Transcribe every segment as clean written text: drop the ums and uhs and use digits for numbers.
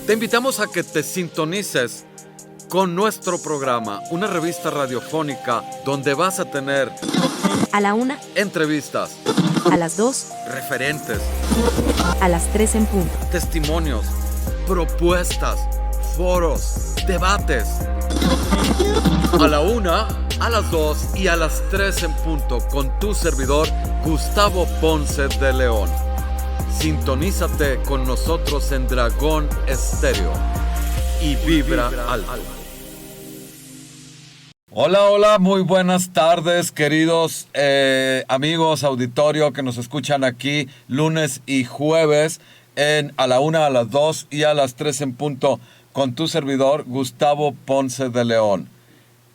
Te invitamos a que te sintonices con nuestro programa, una revista radiofónica donde vas a tener a la 1, entrevistas, a las 2, referentes, a las 3 en punto, testimonios, propuestas, foros, debates. A la 1, a las 2 y a las 3 en punto con tu servidor Gustavo Ponce de León. Sintonízate con nosotros en Dragón Estéreo y vibra alto. Hola, muy buenas tardes, queridos amigos, auditorio que nos escuchan aquí lunes y jueves a la 1, a las 2 y a las 3 en punto con tu servidor Gustavo Ponce de León.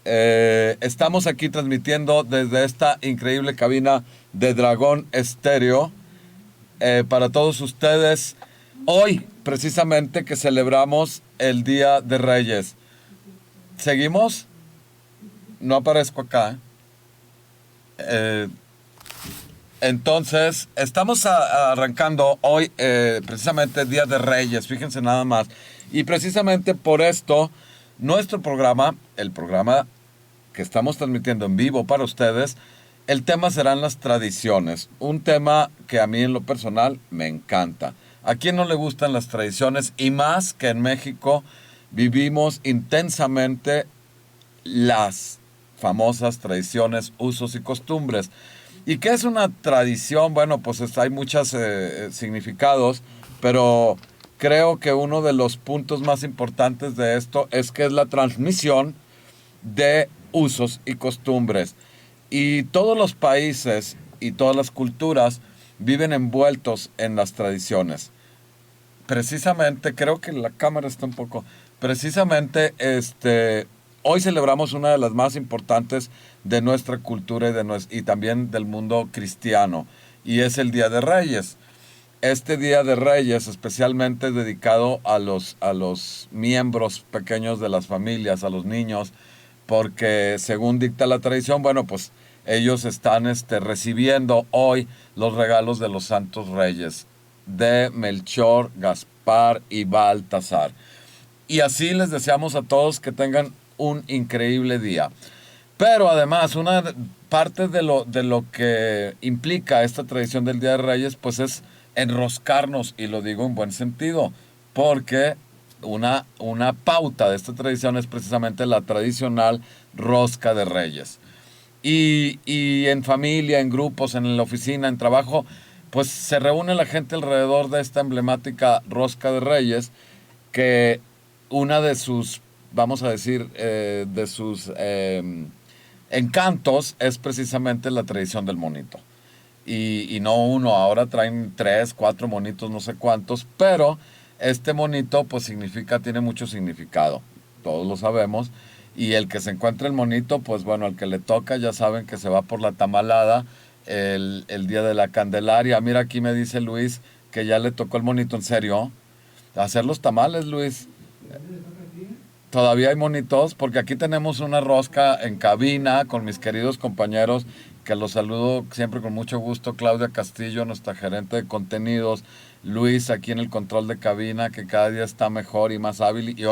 Estamos aquí transmitiendo desde esta increíble cabina de Dragón Estéreo para todos ustedes. Hoy, precisamente, que celebramos el Día de Reyes. ¿Seguimos? No aparezco acá. Entonces, estamos arrancando hoy precisamente Día de Reyes, fíjense nada más. Y precisamente por esto, nuestro programa, el programa que estamos transmitiendo en vivo para ustedes, el tema serán las tradiciones. Un tema que a mí en lo personal me encanta. ¿A quién no le gustan las tradiciones? Y más que en México vivimos intensamente las famosas tradiciones, usos y costumbres. ¿Y qué es una tradición? Bueno, pues hay muchos significados, pero creo que uno de los puntos más importantes de esto es que es la transmisión de usos y costumbres. Y todos los países y todas las culturas viven envueltos en las tradiciones. Precisamente, creo que la cámara está un poco... Precisamente, hoy celebramos una de las más importantes de nuestra cultura y también del mundo cristiano, y es el Día de Reyes. Este Día de Reyes especialmente dedicado a los miembros pequeños de las familias, a los niños, porque según dicta la tradición, bueno, pues ellos están recibiendo hoy los regalos de los Santos Reyes, de Melchor, Gaspar y Baltasar. Y así les deseamos a todos que tengan un increíble día. Pero además, una parte de lo que implica esta tradición del Día de Reyes, pues es enroscarnos, y lo digo en buen sentido, porque una pauta de esta tradición es precisamente la tradicional rosca de Reyes. Y en familia, en grupos, en la oficina, en trabajo, pues se reúne la gente alrededor de esta emblemática rosca de Reyes, que una de sus, vamos a decir, de sus encantos es precisamente la tradición del monito. Y no uno, ahora traen 3, 4 monitos, no sé cuántos, pero este monito pues tiene mucho significado, todos lo sabemos, y el que se encuentre el monito, pues bueno, al que le toca ya saben que se va por la tamalada el día de la Candelaria. Mira, aquí me dice Luis que ya le tocó el monito, ¿en serio? Hacer los tamales, Luis. Todavía hay monitos, porque aquí tenemos una rosca en cabina con mis queridos compañeros, que los saludo siempre con mucho gusto. Claudia Castillo, nuestra gerente de contenidos. Luis, aquí en el control de cabina, que cada día está mejor y más hábil. Y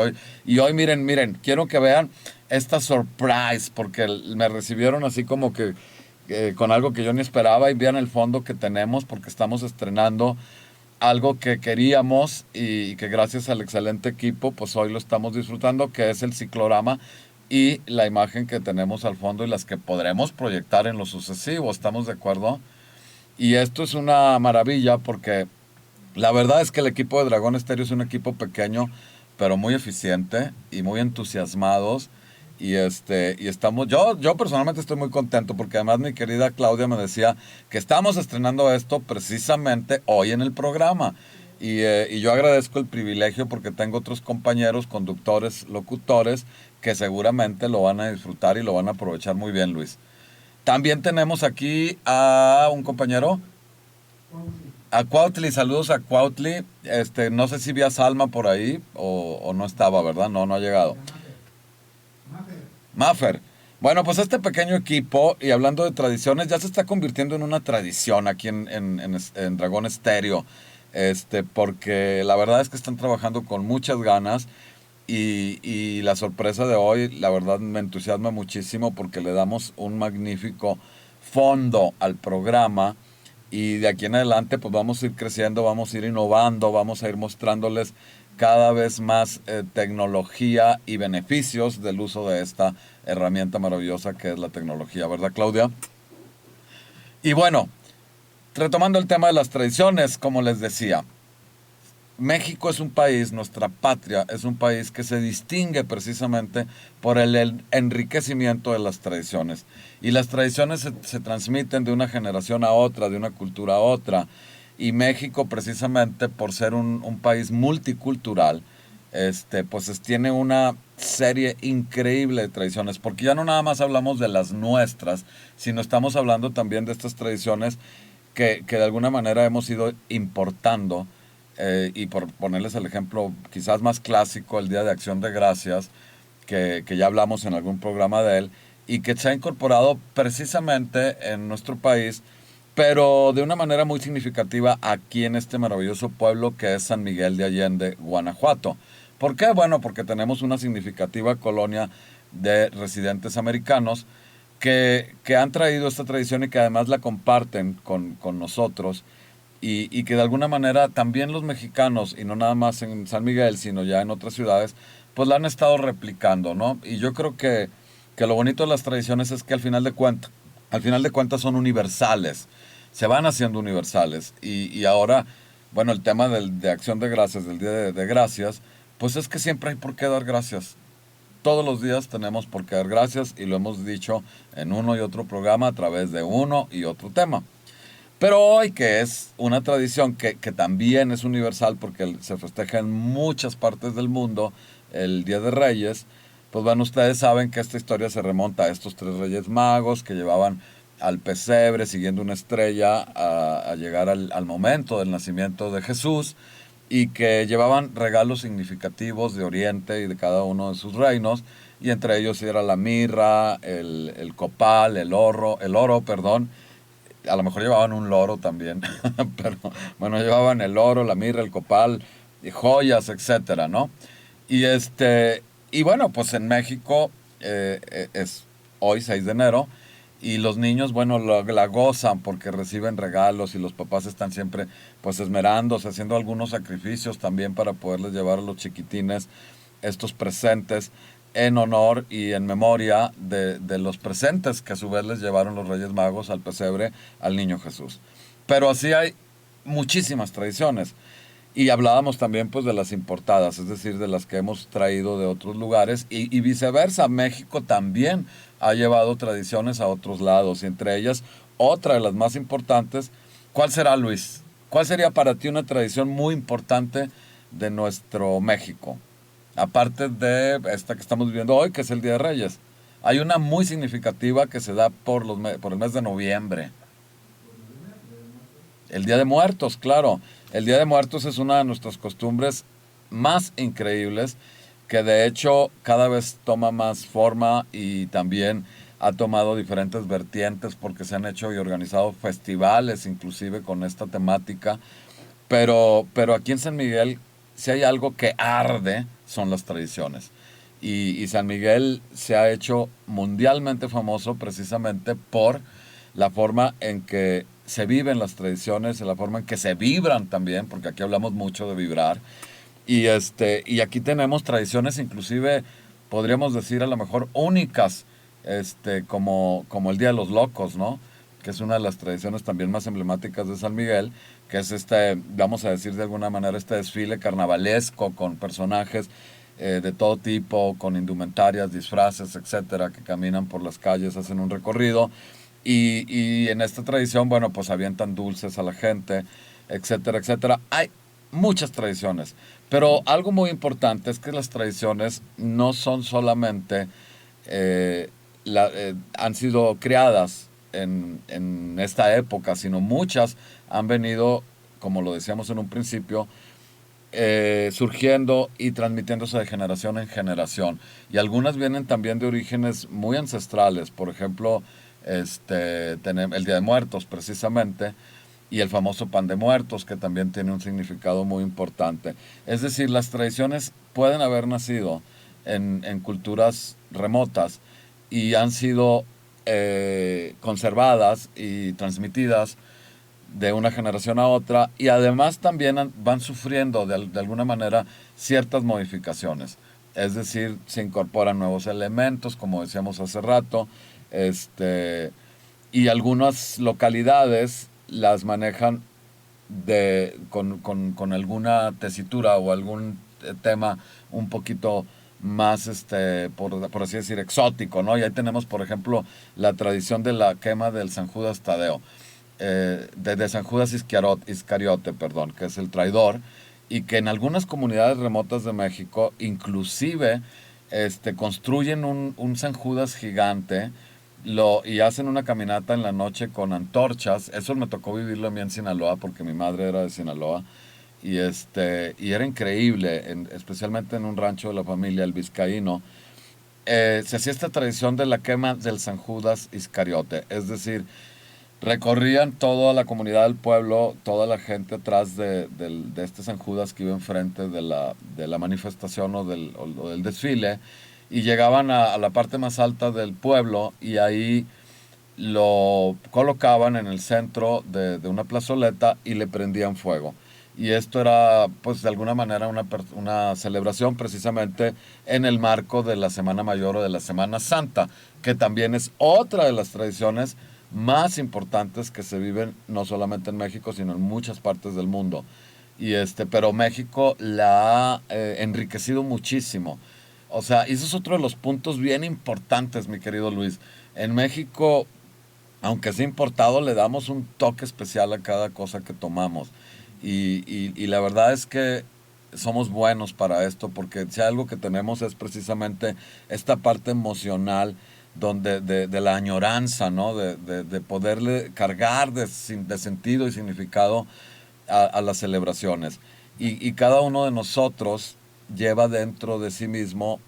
hoy miren, quiero que vean esta surprise, porque me recibieron así como que con algo que yo ni esperaba. Y vean el fondo que tenemos, porque estamos estrenando algo que queríamos y que gracias al excelente equipo, pues hoy lo estamos disfrutando, que es el ciclorama y la imagen que tenemos al fondo y las que podremos proyectar en lo sucesivo. ¿Estamos de acuerdo? Y esto es una maravilla, porque la verdad es que el equipo de Dragón Estéreo es un equipo pequeño, pero muy eficiente y muy entusiasmados. Y estamos, yo personalmente estoy muy contento, porque además mi querida Claudia me decía que estamos estrenando esto precisamente hoy en el programa. Y yo agradezco el privilegio, porque tengo otros compañeros, conductores, locutores, que seguramente lo van a disfrutar y lo van a aprovechar muy bien, Luis. También tenemos aquí a un compañero, a Cuautli. Saludos a Cuautli. No sé si vi a Salma por ahí o no estaba, ¿verdad? No ha llegado. Maffer. Bueno, pues este pequeño equipo, y hablando de tradiciones, ya se está convirtiendo en una tradición aquí en Dragón Estéreo. porque la verdad es que están trabajando con muchas ganas y la sorpresa de hoy, la verdad me entusiasma muchísimo porque le damos un magnífico fondo al programa y de aquí en adelante pues vamos a ir creciendo, vamos a ir innovando, vamos a ir mostrándoles cada vez más tecnología y beneficios del uso de esta herramienta maravillosa que es la tecnología, ¿verdad, Claudia? Y bueno, retomando el tema de las tradiciones, como les decía, México es un país, nuestra patria es un país que se distingue precisamente por el enriquecimiento de las tradiciones. Y las tradiciones se transmiten de una generación a otra, de una cultura a otra. Y México precisamente por ser un país multicultural, tiene una serie increíble de tradiciones, porque ya no nada más hablamos de las nuestras, sino estamos hablando también de estas tradiciones que de alguna manera hemos ido importando y por ponerles el ejemplo quizás más clásico, el Día de Acción de Gracias, que ya hablamos en algún programa de él, y que se ha incorporado precisamente en nuestro país, pero de una manera muy significativa aquí en este maravilloso pueblo que es San Miguel de Allende, Guanajuato. ¿Por qué? Bueno, porque tenemos una significativa colonia de residentes americanos que han traído esta tradición y que además la comparten con nosotros y que de alguna manera también los mexicanos, y no nada más en San Miguel, sino ya en otras ciudades, pues la han estado replicando, ¿no? Y yo creo que lo bonito de las tradiciones es que al final de cuentas son universales, se van haciendo universales. Y ahora, bueno, el tema de Acción de Gracias, del Día de Gracias, pues es que siempre hay por qué dar gracias. Todos los días tenemos por qué dar gracias y lo hemos dicho en uno y otro programa a través de uno y otro tema. Pero hoy, que es una tradición que también es universal porque se festeja en muchas partes del mundo, el Día de Reyes, pues bueno, ustedes saben que esta historia se remonta a estos tres reyes magos que llevaban al pesebre siguiendo una estrella a llegar al momento del nacimiento de Jesús y que llevaban regalos significativos de Oriente y de cada uno de sus reinos, y entre ellos era la mirra, el copal, el oro, perdón, a lo mejor llevaban un loro también, pero bueno, llevaban el oro, la mirra, el copal, y joyas, etcétera, ¿no? Y y bueno, pues en México es hoy 6 de enero y los niños, bueno, la gozan porque reciben regalos y los papás están siempre pues esmerándose, haciendo algunos sacrificios también para poderles llevar a los chiquitines estos presentes en honor y en memoria de los presentes que a su vez les llevaron los Reyes Magos al pesebre al niño Jesús. Pero así hay muchísimas tradiciones. Y hablábamos también pues de las importadas, es decir, de las que hemos traído de otros lugares y viceversa. México también ha llevado tradiciones a otros lados y entre ellas otra de las más importantes. ¿Cuál será, Luis? ¿Cuál sería para ti una tradición muy importante de nuestro México? Aparte de esta que estamos viviendo hoy, que es el Día de Reyes. Hay una muy significativa que se da por el mes de noviembre. El Día de Muertos, claro. El Día de Muertos es una de nuestras costumbres más increíbles, que de hecho cada vez toma más forma y también ha tomado diferentes vertientes porque se han hecho y organizado festivales inclusive con esta temática. Pero aquí en San Miguel, si hay algo que arde, son las tradiciones. Y San Miguel se ha hecho mundialmente famoso precisamente por la forma en que se viven las tradiciones, la forma en que se vibran también, porque aquí hablamos mucho de vibrar. Y aquí tenemos tradiciones inclusive, podríamos decir a lo mejor únicas, como el Día de los Locos, ¿no? Que es una de las tradiciones también más emblemáticas de San Miguel, que es vamos a decir de alguna manera, este desfile carnavalesco con personajes de todo tipo, con indumentarias, disfraces, etcétera, que caminan por las calles, hacen un recorrido. Y en esta tradición, bueno, pues avientan dulces a la gente, etcétera, etcétera. Hay muchas tradiciones, pero algo muy importante es que las tradiciones no son solamente, han sido creadas en esta época, sino muchas han venido, como lo decíamos en un principio, surgiendo y transmitiéndose de generación en generación. Y algunas vienen también de orígenes muy ancestrales. Por ejemplo, tenemos el Día de Muertos, precisamente, y el famoso pan de muertos, que también tiene un significado muy importante. Es decir, las tradiciones pueden haber nacido en culturas remotas y han sido conservadas y transmitidas de una generación a otra, y además también van sufriendo de alguna manera ciertas modificaciones. Es decir, se incorporan nuevos elementos, como decíamos hace rato, y algunas localidades las manejan con alguna tesitura o algún tema un poquito más, por así decir, exótico, ¿no? Y ahí tenemos, por ejemplo, la tradición de la quema del San Judas Tadeo, de San Judas Iscariote, perdón, que es el traidor, y que en algunas comunidades remotas de México inclusive construyen un San Judas gigante, y hacen una caminata en la noche con antorchas. Eso me tocó vivirlo a mí en Sinaloa, porque mi madre era de Sinaloa, y era increíble, especialmente en un rancho de la familia, el Vizcaíno. Se hacía esta tradición de la quema del San Judas Iscariote, es decir, recorrían toda la comunidad del pueblo, toda la gente atrás de este San Judas que iba enfrente de la manifestación o del desfile, y llegaban a la parte más alta del pueblo, y ahí lo colocaban en el centro de una plazoleta y le prendían fuego. Y esto era, pues, de alguna manera una celebración precisamente en el marco de la Semana Mayor o de la Semana Santa, que también es otra de las tradiciones más importantes que se viven no solamente en México, sino en muchas partes del mundo. Pero México la ha enriquecido muchísimo. O sea, y ese es otro de los puntos bien importantes, mi querido Luis. En México, aunque sea importado, le damos un toque especial a cada cosa que tomamos. Y la verdad es que somos buenos para esto, porque si algo que tenemos es precisamente esta parte emocional de la añoranza, ¿no? De poderle cargar de sentido y significado a las celebraciones. Y cada uno de nosotros lleva dentro de sí mismo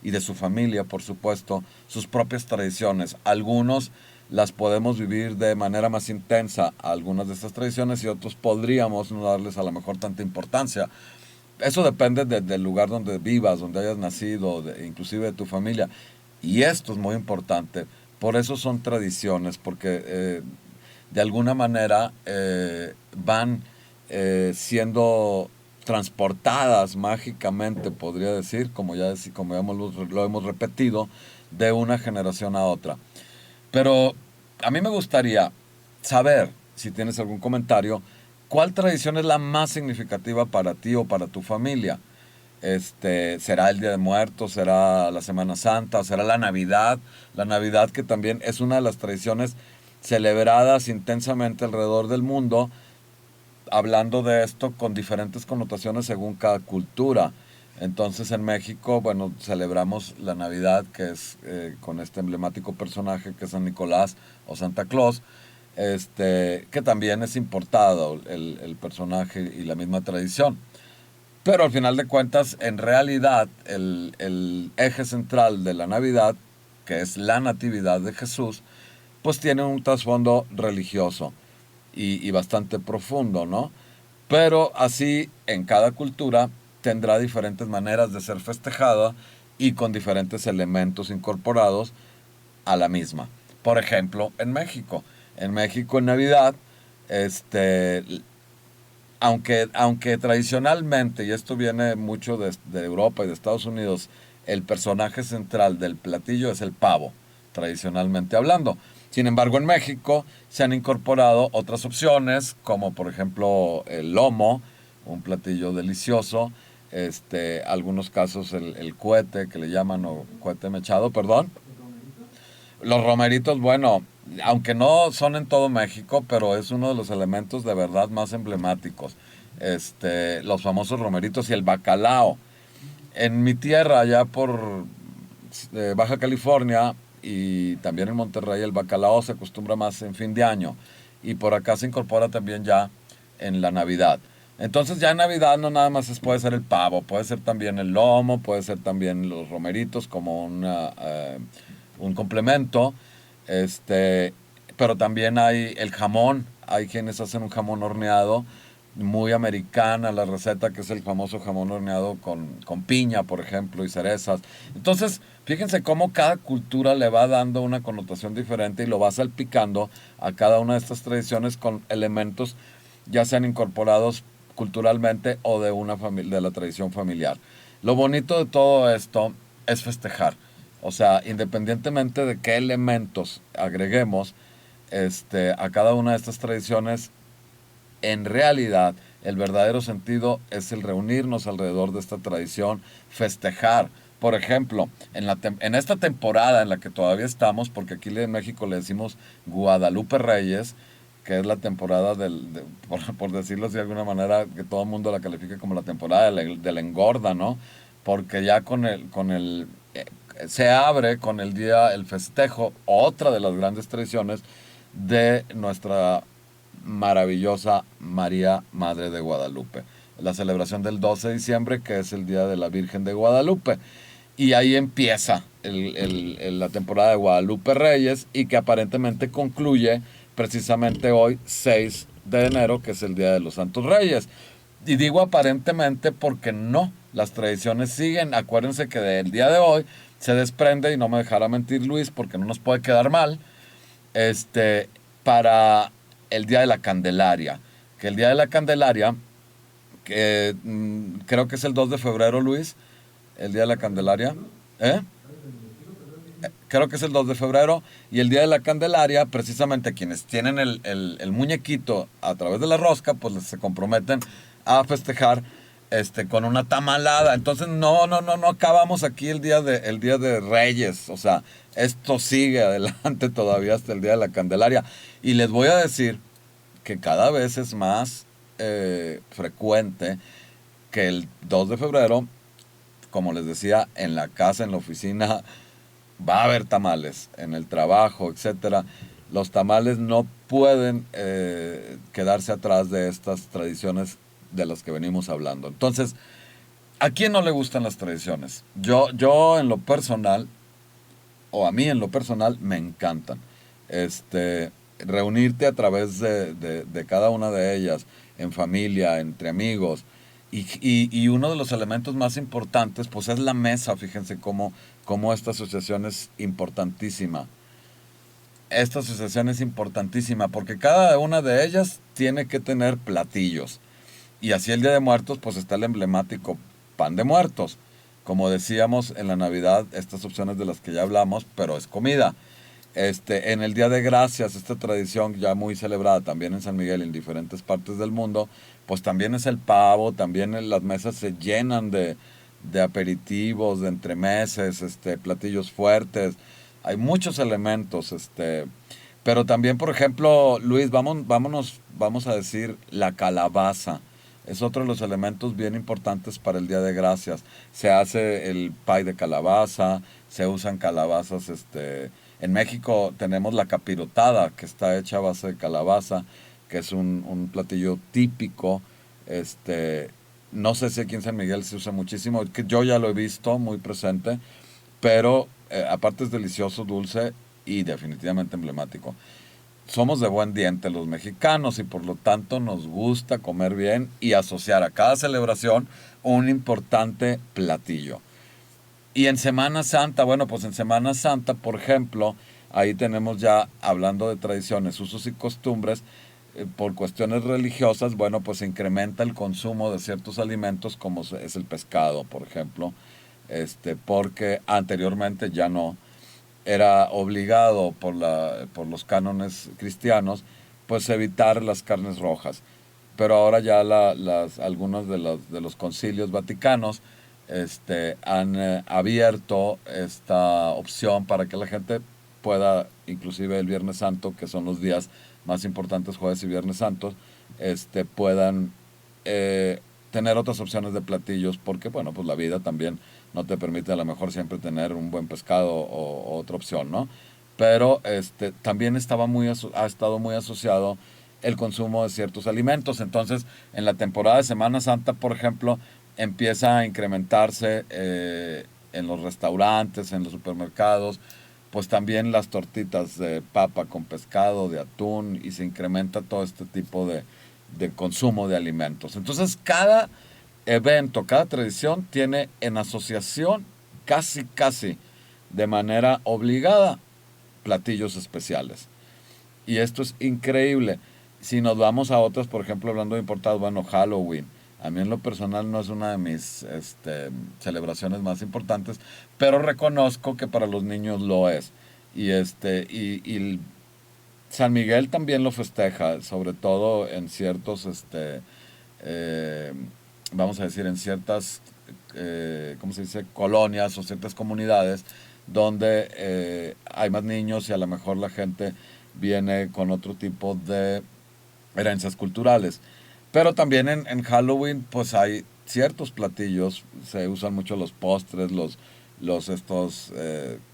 y de su familia, por supuesto, sus propias tradiciones. Algunos las podemos vivir de manera más intensa, algunas de estas tradiciones, y otros podríamos no darles a lo mejor tanta importancia. Eso depende del lugar donde vivas, donde hayas nacido, inclusive de tu familia. Y esto es muy importante. Por eso son tradiciones, porque de alguna manera van siendo transportadas mágicamente, podría decir, como ya lo hemos repetido, de una generación a otra. Pero a mí me gustaría saber, si tienes algún comentario, ¿cuál tradición es la más significativa para ti o para tu familia? ¿Será el Día de Muertos? ¿Será la Semana Santa? ¿Será la Navidad? La Navidad, que también es una de las tradiciones celebradas intensamente alrededor del mundo, hablando de esto con diferentes connotaciones según cada cultura. Entonces en México, bueno, celebramos la Navidad, que es con este emblemático personaje que es San Nicolás o Santa Claus, que también es importado el personaje y la misma tradición. Pero al final de cuentas, en realidad, el eje central de la Navidad, que es la natividad de Jesús, pues tiene un trasfondo religioso y bastante profundo, ¿no? Pero así, en cada cultura tendrá diferentes maneras de ser festejada y con diferentes elementos incorporados a la misma. Por ejemplo, en México en Navidad, aunque tradicionalmente, y esto viene mucho de Europa y de Estados Unidos, el personaje central del platillo es el pavo, tradicionalmente hablando. Sin embargo, en México se han incorporado otras opciones, como por ejemplo el lomo, un platillo delicioso, algunos casos el cohete, que le llaman, o cohete mechado, perdón. Los romeritos, bueno, aunque no son en todo México, pero es uno de los elementos de verdad más emblemáticos. Los famosos romeritos y el bacalao. En mi tierra, allá por Baja California y también en Monterrey, el bacalao se acostumbra más en fin de año. Y por acá se incorpora también ya en la Navidad. Entonces ya en Navidad no nada más puede ser el pavo, puede ser también el lomo, puede ser también los romeritos como un complemento, pero también hay el jamón, hay quienes hacen un jamón horneado, muy americana la receta, que es el famoso jamón horneado con piña, por ejemplo, y cerezas. Entonces, fíjense cómo cada cultura le va dando una connotación diferente y lo va salpicando a cada una de estas tradiciones con elementos ya sean incorporados culturalmente o de una de la tradición familiar. Lo bonito de todo esto es festejar. O sea, independientemente de qué elementos agreguemos a cada una de estas tradiciones, en realidad el verdadero sentido es el reunirnos alrededor de esta tradición, festejar. Por ejemplo, en esta temporada en la que todavía estamos, porque aquí en México le decimos Guadalupe Reyes, que es la temporada por decirlo de alguna manera, que todo el mundo la califica como la temporada de la engorda, ¿no? Porque ya se abre con el festejo, otra de las grandes tradiciones de nuestra maravillosa María Madre de Guadalupe. La celebración del 12 de diciembre, que es el Día de la Virgen de Guadalupe. Y ahí empieza la temporada de Guadalupe Reyes y que aparentemente concluye precisamente hoy, 6 de enero, que es el Día de los Santos Reyes. Y digo aparentemente porque no, las tradiciones siguen. Acuérdense que del día de hoy se desprende, y no me dejará mentir Luis, porque no nos puede quedar mal, para el Día de la Candelaria. Que el Día de la Candelaria, creo que es el 2 de febrero, Luis, el Día de la Candelaria. ¿Eh? Creo que es el 2 de febrero. Y el Día de la Candelaria, precisamente quienes tienen el muñequito a través de la rosca, pues se comprometen a festejar con una tamalada. Entonces no acabamos aquí el día de Reyes. O sea, esto sigue adelante todavía hasta el Día de la Candelaria. Y les voy a decir que cada vez es más frecuente que el 2 de febrero, como les decía, en la casa, en la oficina, va a haber tamales, en el trabajo, etcétera. Los tamales no pueden quedarse atrás de estas tradiciones de las que venimos hablando. Entonces, ¿a quién no le gustan las tradiciones? Yo en lo personal, o a mí en lo personal, me encantan. Reunirte a través de cada una de ellas, en familia, entre amigos. Y uno de los elementos más importantes, pues es la mesa. Fíjense cómo esta asociación es importantísima. Esta asociación es importantísima porque cada una de ellas tiene que tener platillos. Y así el Día de Muertos, pues está el emblemático pan de muertos. Como decíamos en la Navidad, estas opciones de las que ya hablamos, pero es comida. En el Día de Gracias, esta tradición ya muy celebrada también en San Miguel y en diferentes partes del mundo, pues también es el pavo, también las mesas se llenan de aperitivos, de entremeses, platillos fuertes. Hay muchos elementos, pero también, por ejemplo, Luis, vamos a decir la calabaza. Es otro de los elementos bien importantes para el Día de Gracias. Se hace el pay de calabaza, se usan calabazas, en México tenemos la capirotada, que está hecha a base de calabaza, que es un platillo típico. No sé si aquí en San Miguel se usa muchísimo, que yo ya lo he visto muy presente, pero aparte es delicioso, dulce y definitivamente emblemático. Somos de buen diente los mexicanos y por lo tanto nos gusta comer bien y asociar a cada celebración un importante platillo. Y en Semana Santa, bueno, pues en Semana Santa, por ejemplo, ahí tenemos ya, hablando de tradiciones, usos y costumbres, por cuestiones religiosas, bueno, pues se incrementa el consumo de ciertos alimentos como es el pescado, por ejemplo, porque anteriormente ya no era obligado por los cánones cristianos, pues evitar las carnes rojas. Pero ahora ya algunos de los concilios vaticanos han abierto esta opción para que la gente pueda, inclusive el Viernes Santo, que son los días más importantes, jueves y Viernes Santos, puedan tener otras opciones de platillos, porque bueno, pues la vida también no te permite a lo mejor siempre tener un buen pescado o otra opción, ¿no? Pero también ha estado muy asociado el consumo de ciertos alimentos. Entonces, en la temporada de Semana Santa, por ejemplo, empieza a incrementarse en los restaurantes, en los supermercados, pues también las tortitas de papa con pescado, de atún, y se incrementa todo este tipo de consumo de alimentos. Entonces, cada evento, cada tradición tiene en asociación, casi de manera obligada, platillos especiales. Y esto es increíble. Si nos vamos a otras, por ejemplo, hablando de importados, bueno, Halloween. A mí en lo personal no es una de mis celebraciones más importantes, pero reconozco que para los niños lo es. Y San Miguel también lo festeja, sobre todo en ciertos, eh, vamos a decir, en ciertas, ¿cómo se dice?, colonias o ciertas comunidades donde hay más niños y a lo mejor la gente viene con otro tipo de herencias culturales. Pero también en Halloween, pues hay ciertos platillos, se usan mucho los postres, los estos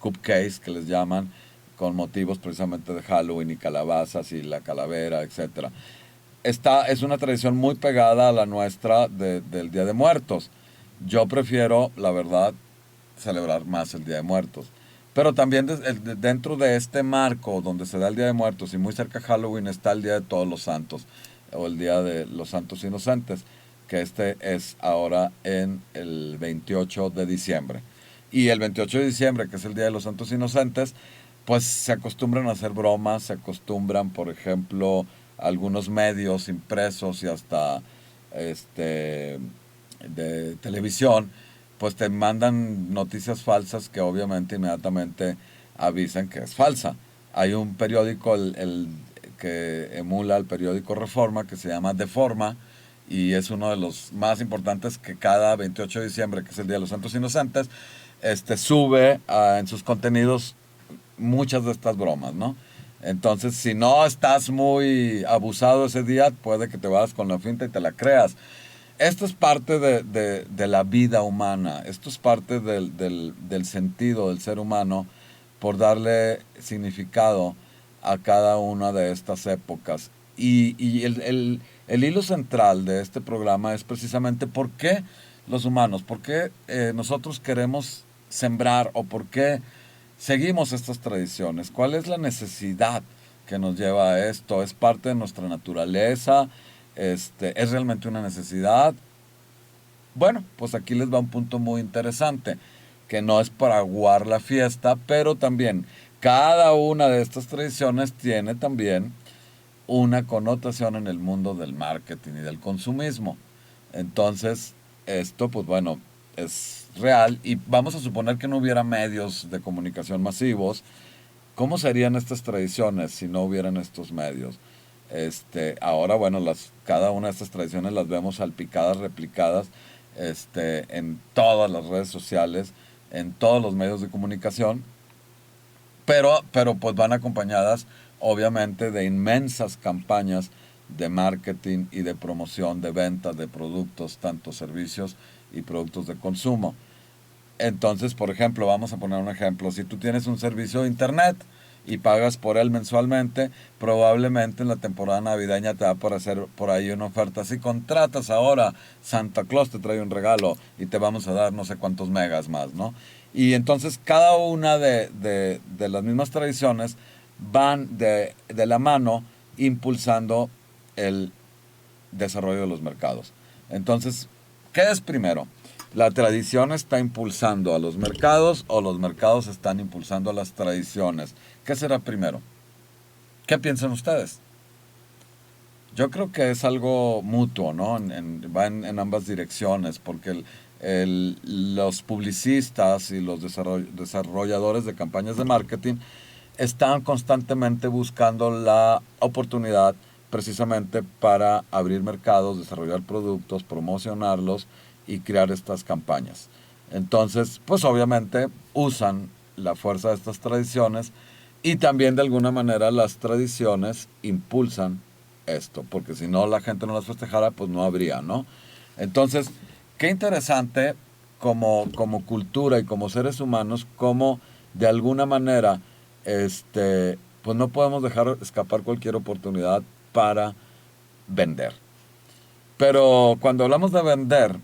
cupcakes que les llaman, con motivos precisamente de Halloween y calabazas y la calavera, etcétera. Es una tradición muy pegada a la nuestra del Día de Muertos. Yo prefiero, la verdad, celebrar más el Día de Muertos. Pero también dentro de este marco donde se da el Día de Muertos y muy cerca de Halloween está el Día de Todos los Santos o el Día de los Santos Inocentes, que este es ahora en el 28 de diciembre. Y el 28 de diciembre, que es el Día de los Santos Inocentes, pues se acostumbran a hacer bromas, se acostumbran, por ejemplo, algunos medios impresos y hasta de televisión, pues te mandan noticias falsas que obviamente inmediatamente avisan que es falsa. Hay un periódico que emula el periódico Reforma que se llama Deforma y es uno de los más importantes que cada 28 de diciembre, que es el Día de los Santos Inocentes, sube en sus contenidos muchas de estas bromas, ¿no? Entonces, si no estás muy abusado ese día, puede que te vayas con la finta y te la creas. Esto es parte de la vida humana, esto es parte del sentido del ser humano por darle significado a cada una de estas épocas. Y el hilo central de este programa es precisamente por qué los humanos, por qué nosotros queremos sembrar o por qué seguimos estas tradiciones, cuál es la necesidad que nos lleva a esto, es parte de nuestra naturaleza, es realmente una necesidad. Bueno, pues aquí les va un punto muy interesante, que no es para aguar la fiesta, pero también cada una de estas tradiciones tiene también una connotación en el mundo del marketing y del consumismo. Entonces, esto, pues bueno, es real y vamos a suponer que no hubiera medios de comunicación masivos. ¿Cómo serían estas tradiciones si no hubieran estos medios? Ahora, bueno, cada una de estas tradiciones las vemos salpicadas, replicadas, en todas las redes sociales, en todos los medios de comunicación, pero pues van acompañadas obviamente de inmensas campañas de marketing y de promoción, de ventas de productos, tanto servicios y productos de consumo. Entonces, por ejemplo, vamos a poner un ejemplo. Si tú tienes un servicio de internet y pagas por él mensualmente, probablemente en la temporada navideña te va a aparecer por ahí una oferta. Si contratas ahora, Santa Claus te trae un regalo y te vamos a dar no sé cuántos megas más, ¿no? Y entonces cada una de las mismas tradiciones van de la mano impulsando el desarrollo de los mercados. Entonces, ¿qué es primero? ¿La tradición está impulsando a los mercados o los mercados están impulsando a las tradiciones? ¿Qué será primero? ¿Qué piensan ustedes? Yo creo que es algo mutuo, ¿no? Va en ambas direcciones, porque los publicistas y los desarrolladores de campañas de marketing están constantemente buscando la oportunidad precisamente para abrir mercados, desarrollar productos, promocionarlos y crear estas campañas. Entonces, pues obviamente usan la fuerza de estas tradiciones y también de alguna manera las tradiciones impulsan esto, porque si no la gente no las festejara, pues no habría, ¿no? Entonces, qué interesante como cultura y como seres humanos, como de alguna manera, pues no podemos dejar escapar cualquier oportunidad para vender. Pero cuando hablamos de vender,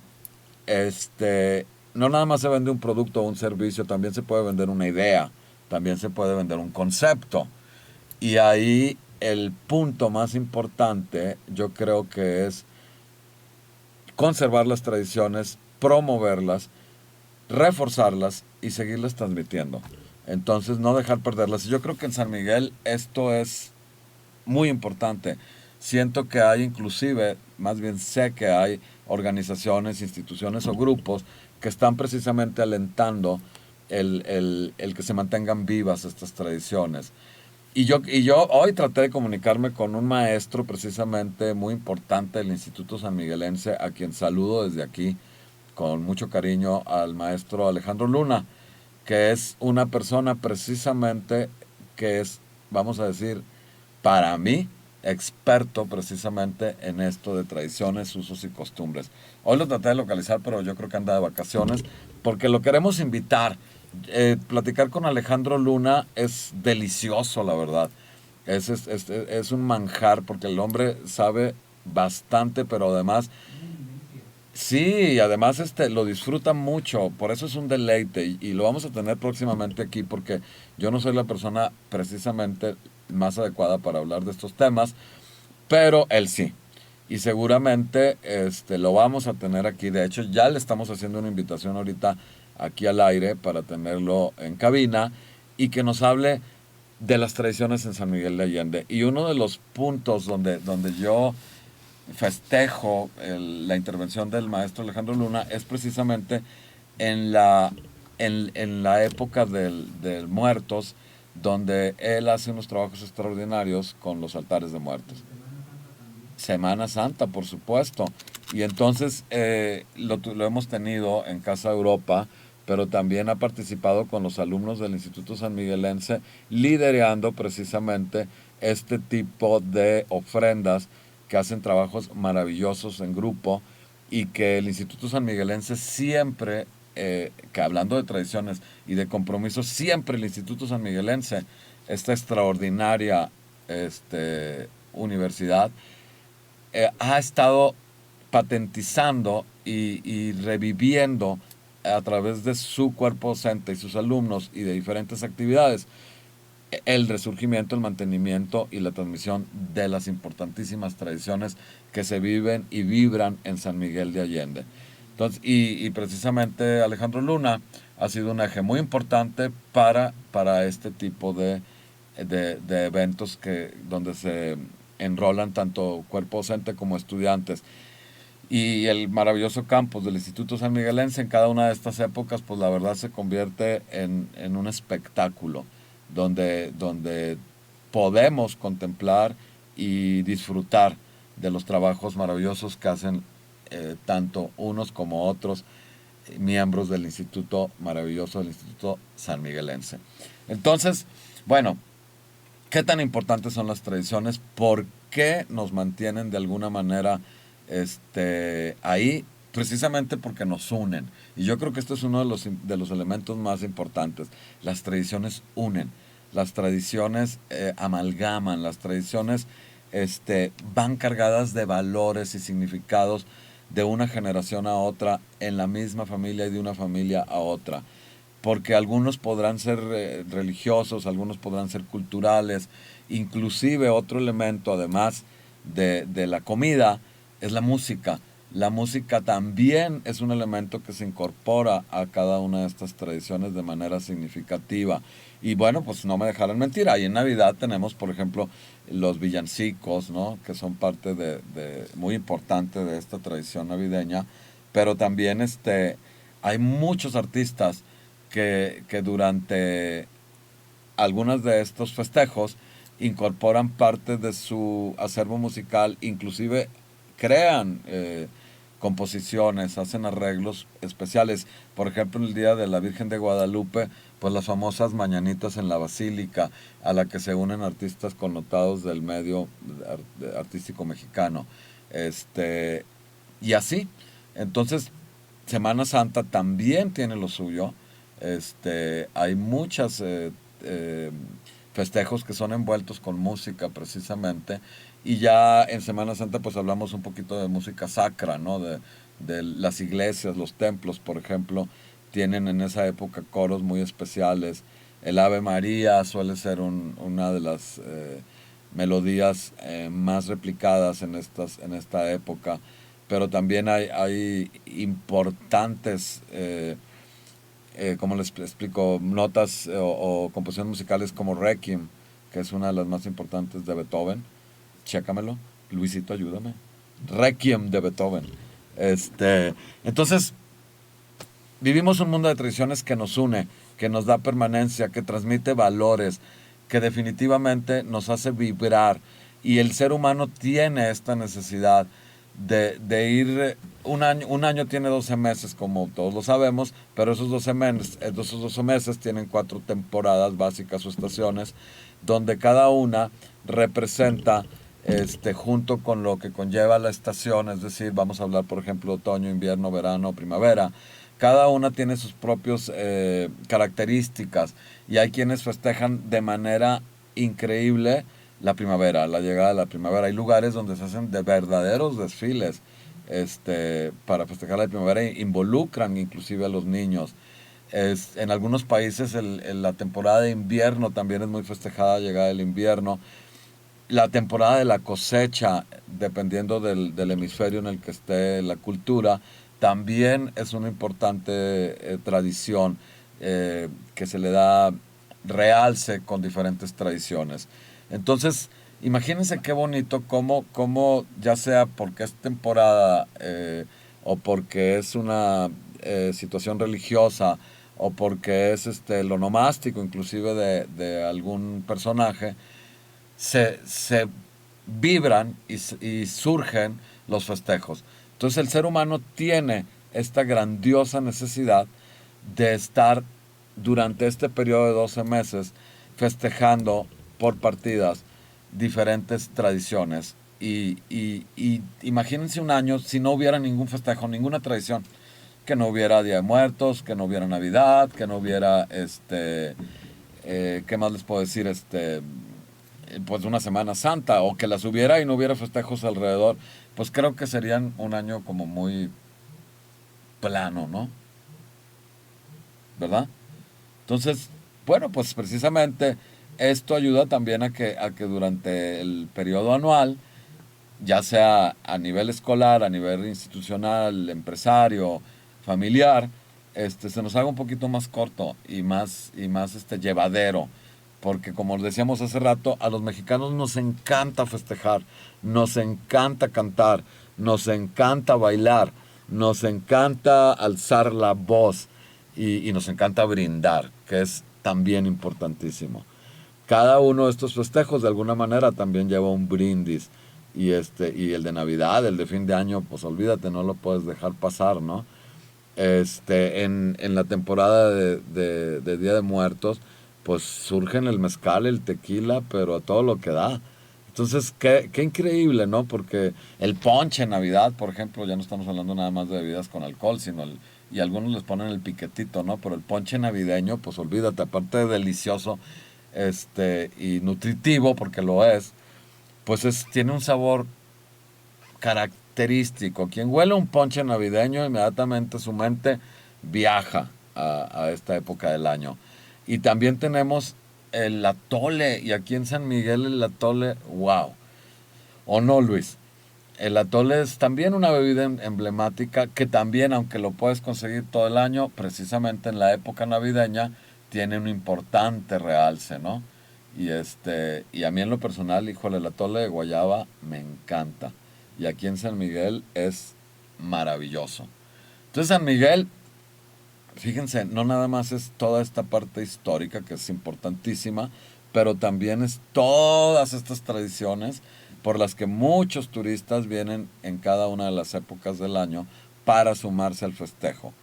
no nada más se vende un producto o un servicio, también se puede vender una idea, también se puede vender un concepto. Y ahí el punto más importante yo creo que es conservar las tradiciones, promoverlas, reforzarlas y seguirlas transmitiendo. Entonces no dejar perderlas. Y yo creo que en San Miguel esto es muy importante. Siento que hay inclusive, más bien sé que hay organizaciones, instituciones o grupos que están precisamente alentando el que se mantengan vivas estas tradiciones. Y yo hoy traté de comunicarme con un maestro precisamente muy importante del Instituto San Miguelense, a quien saludo desde aquí con mucho cariño, al maestro Alejandro Luna, que es una persona precisamente que es, vamos a decir, para mí, experto precisamente en esto de tradiciones, usos y costumbres. Hoy lo traté de localizar, pero yo creo que anda de vacaciones, porque lo queremos invitar. Platicar con Alejandro Luna es delicioso, la verdad. Es un manjar, porque el hombre sabe bastante, pero además sí, y además lo disfruta mucho, por eso es un deleite y lo vamos a tener próximamente aquí porque yo no soy la persona precisamente más adecuada para hablar de estos temas, pero él sí. Y seguramente lo vamos a tener aquí. De hecho, ya le estamos haciendo una invitación ahorita aquí al aire para tenerlo en cabina y que nos hable de las tradiciones en San Miguel de Allende. Y uno de los puntos donde yo festejo la intervención del maestro Alejandro Luna es precisamente en la época del Muertos, donde él hace unos trabajos extraordinarios con los altares de muertos. Semana Santa, por supuesto. Y entonces lo hemos tenido en Casa Europa, pero también ha participado con los alumnos del Instituto San Miguelense, liderando precisamente este tipo de ofrendas que hacen trabajos maravillosos en grupo y que el Instituto San Miguelense siempre, que hablando de tradiciones y de compromisos, siempre el Instituto San Miguelense, esta extraordinaria universidad, ha estado patentizando y reviviendo a través de su cuerpo docente y sus alumnos y de diferentes actividades el resurgimiento, el mantenimiento y la transmisión de las importantísimas tradiciones que se viven y vibran en San Miguel de Allende. Entonces, y precisamente Alejandro Luna ha sido un eje muy importante para este tipo de eventos donde se enrolan tanto cuerpo docente como estudiantes. Y el maravilloso campus del Instituto San Miguelense en cada una de estas épocas, pues la verdad se convierte en un espectáculo donde podemos contemplar y disfrutar de los trabajos maravillosos que hacen tanto unos como otros miembros del Instituto maravilloso del Instituto San Miguelense. Entonces, bueno, ¿qué tan importantes son las tradiciones? ¿Por qué nos mantienen de alguna manera ahí? Precisamente porque nos unen. Y yo creo que esto es uno de los elementos más importantes. Las tradiciones unen. Las tradiciones amalgaman. Las tradiciones van cargadas de valores y significados de una generación a otra en la misma familia y de una familia a otra. Porque algunos podrán ser religiosos, algunos podrán ser culturales. Inclusive otro elemento, además de la comida, es la música. La música también es un elemento que se incorpora a cada una de estas tradiciones de manera significativa. Y bueno, pues no me dejarán mentir, ahí en Navidad tenemos, por ejemplo, los villancicos, ¿no? Que son parte muy importante de esta tradición navideña, pero también hay muchos artistas que durante algunos de estos festejos incorporan parte de su acervo musical, inclusive crean composiciones, hacen arreglos especiales. Por ejemplo, en el Día de la Virgen de Guadalupe, pues las famosas mañanitas en la Basílica, a la que se unen artistas connotados del medio artístico mexicano. Y así. Entonces, Semana Santa también tiene lo suyo. Hay muchas festejos que son envueltos con música precisamente, y ya en Semana Santa pues hablamos un poquito de música sacra, ¿no? De las iglesias, los templos, por ejemplo, tienen en esa época coros muy especiales El Ave María suele ser una de las melodías más replicadas en esta época, pero también hay importantes, ¿cómo les explico? Notas o composiciones musicales como Requiem, que es una de las más importantes de Beethoven. Chécamelo, Luisito, ayúdame. Requiem de Beethoven. Entonces, vivimos un mundo de tradiciones que nos une, que nos da permanencia, que transmite valores, que definitivamente nos hace vibrar. Y el ser humano tiene esta necesidad de ir. Un año tiene 12 meses, como todos lo sabemos, pero esos 12 meses tienen 4 temporadas básicas o estaciones, donde cada una representa, junto con lo que conlleva la estación, es decir, vamos a hablar, por ejemplo, otoño, invierno, verano, primavera. Cada una tiene sus propias características, y hay quienes festejan de manera increíble la primavera, la llegada de la primavera. Hay lugares donde se hacen de verdaderos desfiles para festejar la primavera, e involucran inclusive a los niños. En algunos países la temporada de invierno también es muy festejada, llegada del invierno. La temporada de la cosecha, dependiendo del hemisferio en el que esté la cultura, también es una importante tradición que se le da realce con diferentes tradiciones. Entonces, imagínense qué bonito cómo ya sea porque es temporada o porque es una situación religiosa o porque es lo nomástico inclusive de algún personaje, se vibran y surgen los festejos. Entonces el ser humano tiene esta grandiosa necesidad de estar durante este periodo de 12 meses festejando por partidas diferentes tradiciones. Y imagínense un año si no hubiera ningún festejo, ninguna tradición, que no hubiera Día de Muertos, que no hubiera Navidad, que no hubiera ¿qué más les puedo decir? Pues una Semana Santa, o que las hubiera y no hubiera festejos alrededor. Pues creo que serían un año como muy plano, ¿no? ¿Verdad? Entonces, bueno, pues precisamente esto ayuda también a que durante el periodo anual, ya sea a nivel escolar, a nivel institucional, empresario, familiar, se nos haga un poquito más corto y más llevadero. Porque como decíamos hace rato, a los mexicanos nos encanta festejar, nos encanta cantar, nos encanta bailar, nos encanta alzar la voz y nos encanta brindar, que es también importantísimo. Cada uno de estos festejos de alguna manera también lleva un brindis. Y el de Navidad, el de fin de año, pues olvídate, no lo puedes dejar pasar, ¿no? En la temporada de Día de Muertos, pues surgen el mezcal, el tequila, pero a todo lo que da. Entonces, qué increíble, ¿no? Porque el ponche en Navidad, por ejemplo, ya no estamos hablando nada más de bebidas con alcohol, y algunos les ponen el piquetito, ¿no? Pero el ponche navideño, pues olvídate, aparte de delicioso, y nutritivo, porque lo es, pues tiene un sabor característico. Quien huele un ponche navideño, inmediatamente su mente viaja a esta época del año. Y también tenemos el atole, y aquí en San Miguel el atole, wow. ¿O no, Luis? El atole es también una bebida emblemática que también, aunque lo puedes conseguir todo el año, precisamente en la época navideña, tiene un importante realce, ¿no? Y a mí en lo personal, híjole, el atole de guayaba me encanta. Y aquí en San Miguel es maravilloso. Entonces San Miguel, fíjense, no nada más es toda esta parte histórica que es importantísima, pero también es todas estas tradiciones por las que muchos turistas vienen en cada una de las épocas del año para sumarse al festejo.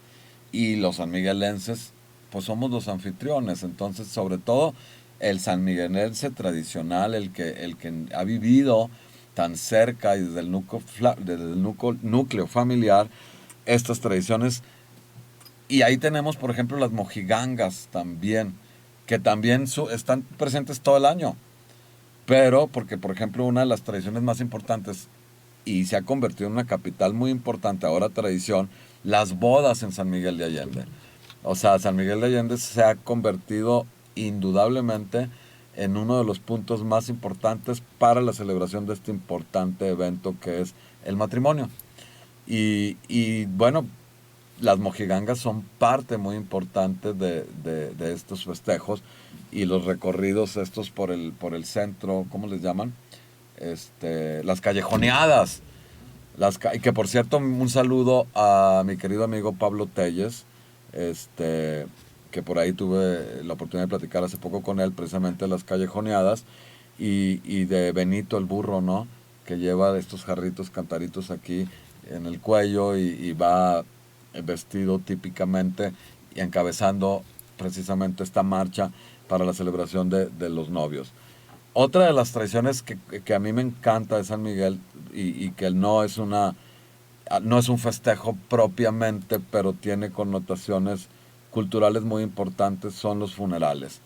Y los sanmiguelenses, pues somos los anfitriones. Entonces, sobre todo el sanmiguelense tradicional, el que ha vivido tan cerca y desde el núcleo familiar estas tradiciones. Y ahí tenemos, por ejemplo, las mojigangas también, que también están presentes todo el año. Pero porque, por ejemplo, una de las tradiciones más importantes, y se ha convertido en una capital muy importante, ahora tradición, las bodas en San Miguel de Allende. O sea, San Miguel de Allende se ha convertido indudablemente en uno de los puntos más importantes para la celebración de este importante evento que es el matrimonio. Y bueno, las mojigangas son parte muy importante de estos festejos y los recorridos estos por el centro, ¿cómo les llaman? Las callejoneadas. Y que por cierto, un saludo a mi querido amigo Pablo Telles, que por ahí tuve la oportunidad de platicar hace poco con él, precisamente de las callejoneadas, y de Benito el burro, ¿no? Que lleva estos jarritos, cantaritos aquí en el cuello y va vestido típicamente y encabezando precisamente esta marcha para la celebración de los novios. Otra de las tradiciones que a mí me encanta de San Miguel y que no es no es un festejo propiamente, pero tiene connotaciones culturales muy importantes, son los funerales.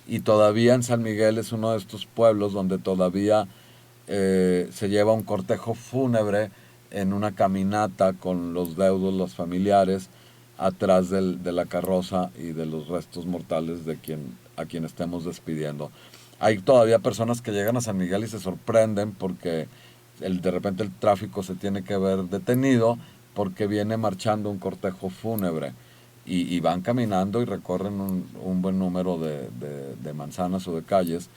Y todavía en San Miguel es uno de estos pueblos donde todavía se lleva un cortejo fúnebre en una caminata con los deudos, los familiares, atrás de la carroza y de los restos mortales a quien estemos despidiendo. Hay todavía personas que llegan a San Miguel y se sorprenden porque de repente el tráfico se tiene que ver detenido porque viene marchando un cortejo fúnebre y van caminando y recorren un buen número de manzanas o de calles.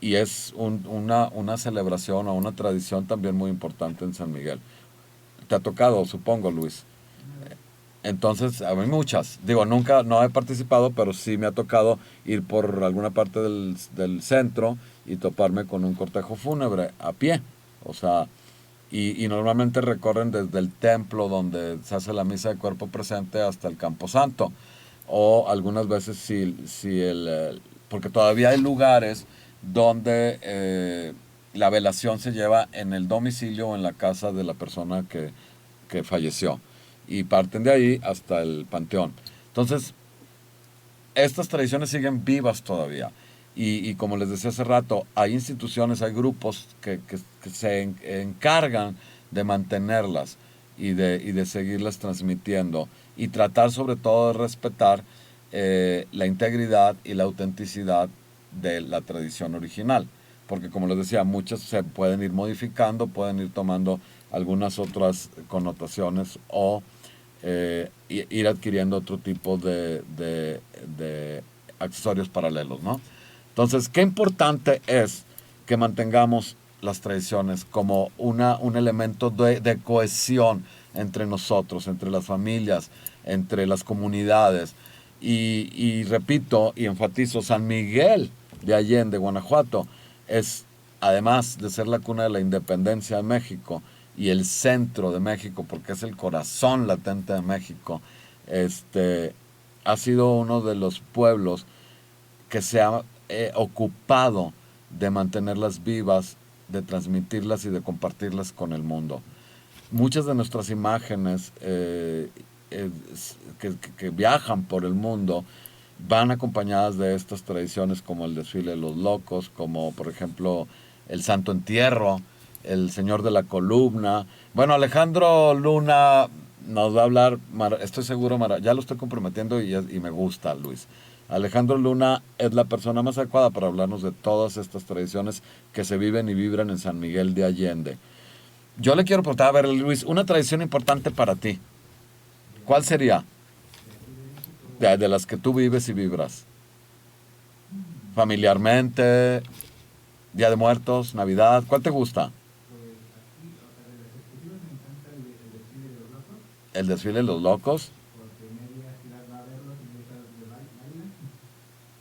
Y es una celebración o una tradición también muy importante en San Miguel. Te ha tocado, supongo, Luis. Entonces, a mí muchas. Digo, nunca, no he participado, pero sí me ha tocado ir por alguna parte del centro y toparme con un cortejo fúnebre a pie. O sea, y normalmente recorren desde el templo donde se hace la misa de cuerpo presente hasta el camposanto. O algunas veces porque todavía hay lugares donde la velación se lleva en el domicilio o en la casa de la persona que falleció y parten de ahí hasta el panteón. Entonces, estas tradiciones siguen vivas todavía. Y como les decía hace rato, hay instituciones, hay grupos que se encargan de mantenerlas y de seguirlas transmitiendo y tratar sobre todo de respetar la integridad y la autenticidad de la tradición original. Porque como les decía, muchas se pueden ir modificando, pueden ir tomando algunas otras connotaciones o ir adquiriendo otro tipo de accesorios paralelos, ¿no? Entonces, qué importante es que mantengamos las tradiciones como un elemento de cohesión entre nosotros, entre las familias, entre las comunidades. Y repito y enfatizo, San Miguel de Allende, Guanajuato, es, además de ser la cuna de la independencia de México y el centro de México, porque es el corazón latente de México, ha sido uno de los pueblos que se ha ocupado de mantenerlas vivas, de transmitirlas y de compartirlas con el mundo. Muchas de nuestras imágenes que viajan por el mundo van acompañadas de estas tradiciones como el desfile de los locos, como por ejemplo el Santo Entierro, el Señor de la Columna. Bueno, Alejandro Luna nos va a hablar, estoy seguro, ya lo estoy comprometiendo y me gusta, Luis. Alejandro Luna es la persona más adecuada para hablarnos de todas estas tradiciones que se viven y vibran en San Miguel de Allende. Yo le quiero preguntar, a ver, Luis, una tradición importante para ti, ¿cuál sería? De las que tú vives y vibras. Familiarmente, Día de Muertos, Navidad, ¿cuál te gusta? El desfile de los locos.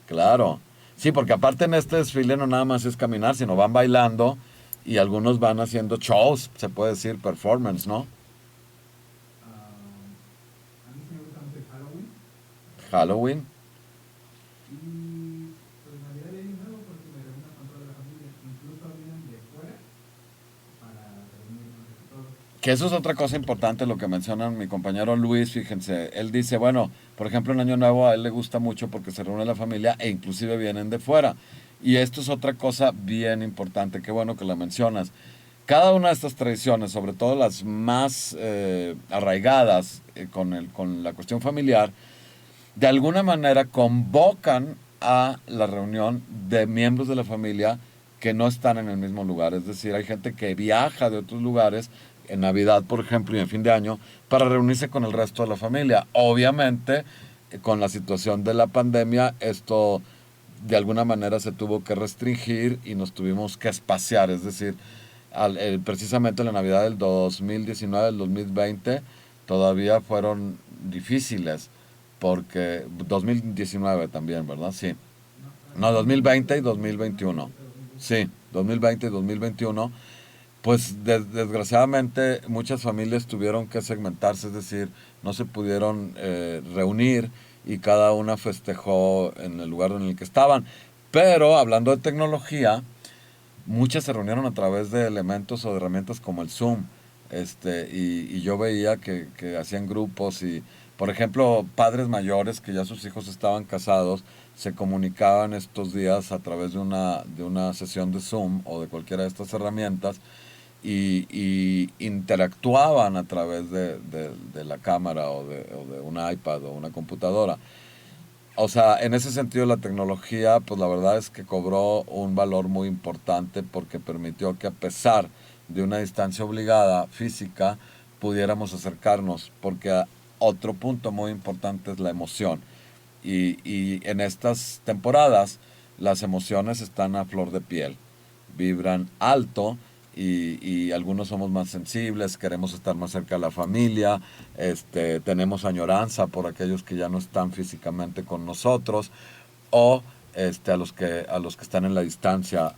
Claro. Sí, porque aparte en este desfile no nada más es caminar, sino van bailando y algunos van haciendo shows, se puede decir, performance, ¿no? A mí sí me gusta mucho el Halloween. Halloween. Y pues Navidad de Año Nuevo porque me reúno con toda la familia. Incluso vienen de fuera para reunirnos entre todos. Que eso es otra cosa importante, lo que menciona mi compañero Luis, fíjense, él dice, bueno, por ejemplo en Año Nuevo a él le gusta mucho porque se reúne la familia e inclusive vienen de fuera. Y esto es otra cosa bien importante, qué bueno que la mencionas. Cada una de estas tradiciones, sobre todo las más arraigadas con la cuestión familiar, de alguna manera convocan a la reunión de miembros de la familia que no están en el mismo lugar. Es decir, hay gente que viaja de otros lugares en Navidad, por ejemplo, y en fin de año, para reunirse con el resto de la familia. Obviamente, con la situación de la pandemia, esto de alguna manera se tuvo que restringir y nos tuvimos que espaciar. Es decir, precisamente la Navidad del 2019, del 2020, todavía fueron difíciles, porque 2019 también, ¿verdad? Sí. No, 2020 y 2021. Sí, 2020 y 2021. Pues desgraciadamente muchas familias tuvieron que segmentarse, es decir, no se pudieron reunir y cada una festejó en el lugar en el que estaban. Pero hablando de tecnología, muchas se reunieron a través de elementos o de herramientas como el Zoom. Y yo veía que hacían grupos y, por ejemplo, padres mayores que ya sus hijos estaban casados, se comunicaban estos días a través de una sesión de Zoom o de cualquiera de estas herramientas y interactuaban a través de la cámara o de un iPad o una computadora. O sea, en ese sentido la tecnología, pues la verdad es que cobró un valor muy importante porque permitió que a pesar de una distancia obligada física, pudiéramos acercarnos, porque otro punto muy importante es la emoción. Y en estas temporadas las emociones están a flor de piel, vibran alto y algunos somos más sensibles, queremos estar más cerca de la familia, tenemos añoranza por aquellos que ya no están físicamente con nosotros o a los que están en la distancia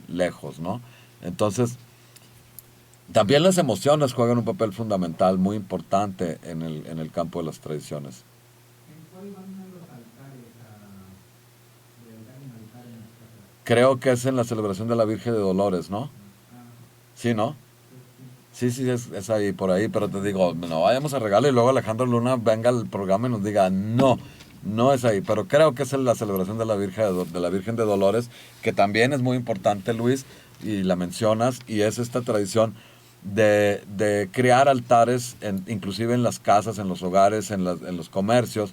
lejos, ¿no? Entonces, también las emociones juegan un papel fundamental, muy importante en el campo de las tradiciones. ¿En cuál van a los altares de altar en altar en las casas? Creo que es en la celebración de la Virgen de Dolores, ¿no? Ah, Sí, ¿no? pues sí. Sí, es ahí, por ahí, pero te digo, no vayamos a regalar y luego Alejandro Luna venga al programa y nos diga, no, no es ahí, pero creo que es en la celebración de la de la Virgen de Dolores, que también es muy importante, Luis, y la mencionas, y es esta tradición de crear altares, inclusive en las casas, en los hogares, en los comercios,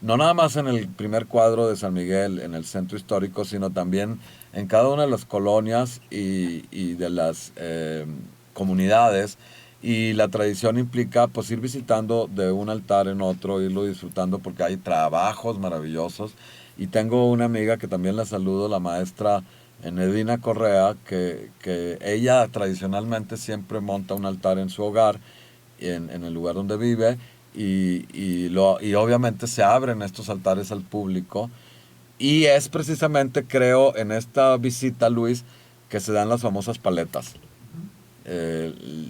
no nada más en el primer cuadro de San Miguel, en el centro histórico, sino también en cada una de las colonias y de las comunidades. Y la tradición implica pues ir visitando de un altar en otro, irlo disfrutando porque hay trabajos maravillosos. Y tengo una amiga que también la saludo, la maestra Enedina Correa, que ella tradicionalmente siempre monta un altar en su hogar, en el lugar donde vive, y obviamente se abren estos altares al público. Y es precisamente, creo, en esta visita, Luis, que se dan las famosas paletas.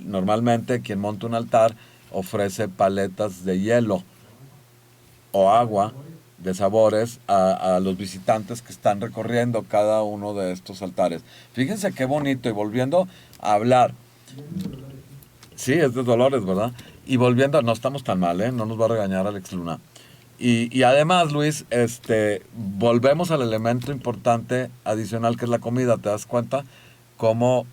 Normalmente quien monta un altar ofrece paletas de hielo o agua de sabores a los visitantes que están recorriendo cada uno de estos altares. Fíjense qué bonito, y volviendo a hablar. Sí, es de Dolores, ¿verdad? Y volviendo, no estamos tan mal, ¿eh? No nos va a regañar Alex Luna. Y además, Luis, volvemos al elemento importante adicional que es la comida. ¿Te das cuenta? Cómo